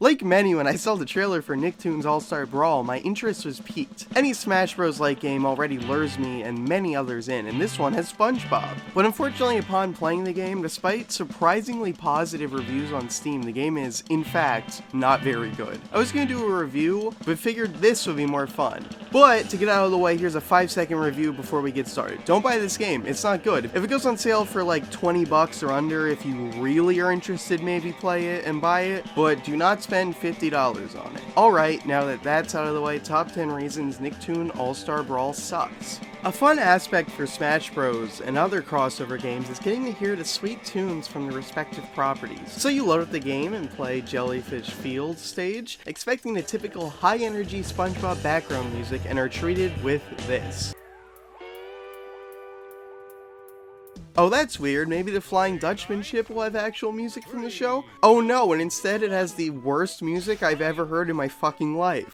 Like many when I saw the trailer for Nicktoons All-Star Brawl, my interest was piqued. Any Smash Bros-like game already lures me and many others in, and this one has SpongeBob. But unfortunately, upon playing the game, despite surprisingly positive reviews on Steam, the game is, in fact, not very good. I was going to do a review, but figured this would be more fun. But, to get out of the way, here's a 5-second review before we get started. Don't buy this game, it's not good. If it goes on sale for like 20 bucks or under, if you really are interested, maybe play it and buy it, but do not spend $50 on it. Alright, now that that's out of the way, top 10 reasons Nicktoon All-Star Brawl sucks. A fun aspect for Smash Bros. And other crossover games is getting to hear the sweet tunes from the respective properties. So you load up the game and play Jellyfish Field stage, expecting the typical high-energy SpongeBob background music, and are treated with this. Oh, that's weird. Maybe the Flying Dutchman ship will have actual music from the show? Oh no, and instead it has the worst music I've ever heard in my fucking life.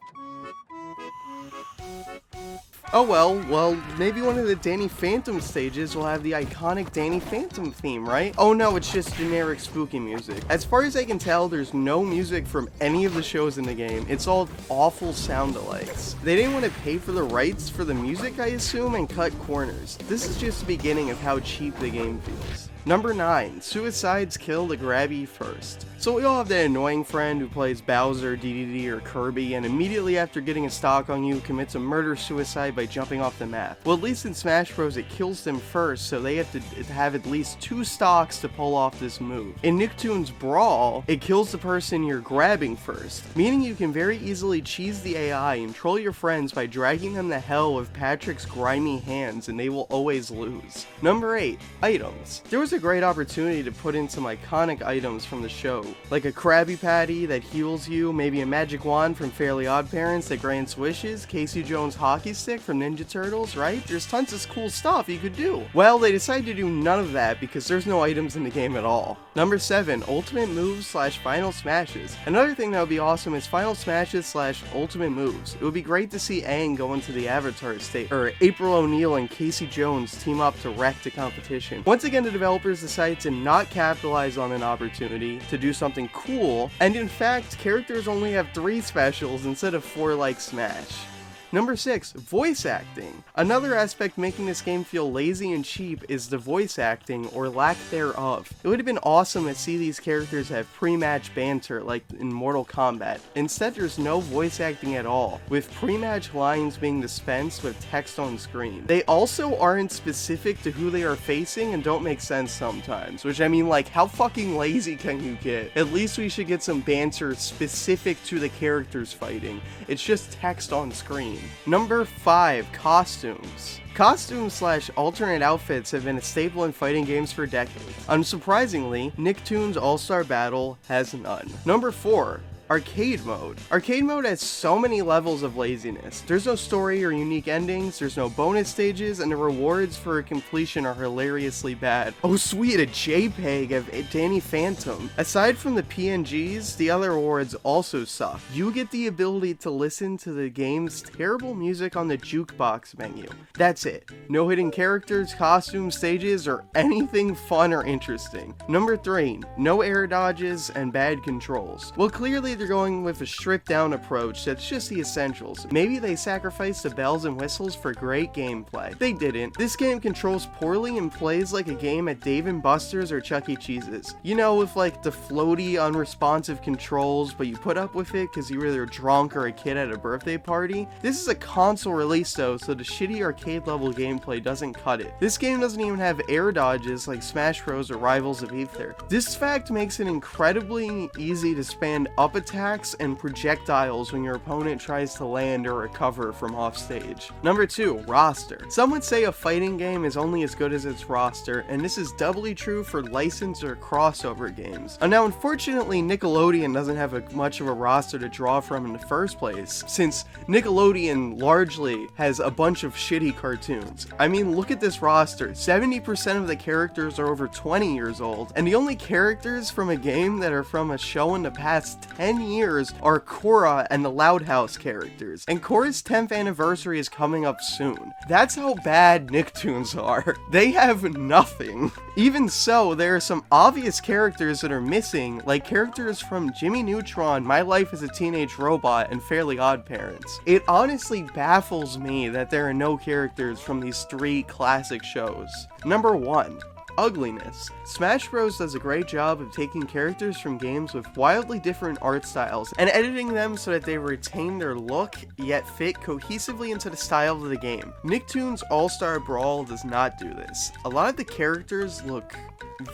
Oh well, maybe one of the Danny Phantom stages will have the iconic Danny Phantom theme, right? Oh no, it's just generic spooky music. As far as I can tell, there's no music from any of the shows in the game. It's all awful sound-alikes. They didn't want to pay for the rights for the music, I assume, and cut corners. This is just the beginning of how cheap the game feels. Number 9. Suicides kill the grabby first. So we all have that annoying friend who plays Bowser, DDD, or Kirby, and immediately after getting a stock on you commits a murder-suicide by jumping off the map. Well, at least in Smash Bros. It kills them first, so they have to have at least 2 stocks to pull off this move. In Nicktoons Brawl, it kills the person you're grabbing first, meaning you can very easily cheese the AI and troll your friends by dragging them to hell with Patrick's grimy hands, and they will always lose. Number 8. Items. There was a great opportunity to put in some iconic items from the show, like a Krabby Patty that heals you, maybe a magic wand from Fairly Odd Parents that grants wishes, Casey Jones' hockey stick from Ninja Turtles, right? There's tons of cool stuff you could do. Well, they decided to do none of that because there's no items in the game at all. Number 7. Ultimate Moves / Final Smashes. Another thing that would be awesome is Final Smashes / Ultimate Moves. It would be great to see Aang go into the Avatar state, or April O'Neil and Casey Jones team up to wreck the competition. Once again, the developers decided to not capitalize on an opportunity to do something cool, and in fact, characters only have 3 specials instead of 4 like Smash. Number 6. Voice acting. Another aspect making this game feel lazy and cheap is the voice acting, or lack thereof. It would have been awesome to see these characters have pre-match banter like in Mortal Kombat. Instead, there's no voice acting at all, with pre-match lines being dispensed with text on screen. They also aren't specific to who they are facing and don't make sense sometimes, which I mean, like, how fucking lazy can you get? At least we should get some banter specific to the characters fighting. It's just text on screen. Number 5. Costumes. Costumes / alternate outfits have been a staple in fighting games for decades. Unsurprisingly, Nicktoons All-Star Battle has none. Number 4. Arcade mode. Arcade mode has so many levels of laziness. There's no story or unique endings, there's no bonus stages, and the rewards for completion are hilariously bad. Oh sweet, a JPEG of Danny Phantom. Aside from the PNGs, the other rewards also suck. You get the ability to listen to the game's terrible music on the jukebox menu. That's it. No hidden characters, costumes, stages, or anything fun or interesting. Number 3. No air dodges and bad controls. Well, clearly they're going with a stripped down approach that's just the essentials. Maybe they sacrificed the bells and whistles for great gameplay. They didn't. This game controls poorly and plays like a game at Dave & Buster's or Chuck E. Cheese's. You know, with like the floaty, unresponsive controls, but you put up with it because you were either drunk or a kid at a birthday party. This is a console release though, so the shitty arcade level gameplay doesn't cut it. This game doesn't even have air dodges like Smash Bros. Or Rivals of Aether. This fact makes it incredibly easy to spam up attacks and projectiles when your opponent tries to land or recover from offstage. Number 2. Roster. Some would say a fighting game is only as good as its roster, and this is doubly true for licensed or crossover games. Now unfortunately, Nickelodeon doesn't have much of a roster to draw from in the first place, since Nickelodeon largely has a bunch of shitty cartoons. I mean, look at this roster. 70% of the characters are over 20 years old, and the only characters from a game that are from a show in the past 10 10 years are Korra and the Loud House characters, and Korra's 10th anniversary is coming up soon. That's how bad Nicktoons are. They have nothing. Even so, there are some obvious characters that are missing, like characters from Jimmy Neutron, My Life as a Teenage Robot, and Fairly Odd Parents. It honestly baffles me that there are no characters from these 3 classic shows. Number 1. Ugliness. Smash Bros does a great job of taking characters from games with wildly different art styles and editing them so that they retain their look, yet fit cohesively into the style of the game. Nicktoons All-Star Brawl does not do this. A lot of the characters look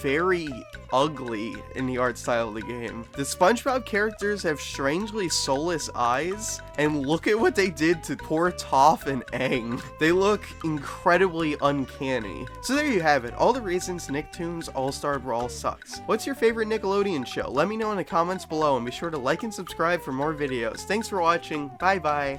very ugly in the art style of the game. The SpongeBob characters have strangely soulless eyes, and look at what they did to poor Toph and Aang. They look incredibly uncanny. So there you have it, all the reasons Nicktoons All-Star Brawl sucks. What's your favorite Nickelodeon show? Let me know in the comments below, and be sure to like and subscribe for more videos. Thanks for watching, bye bye.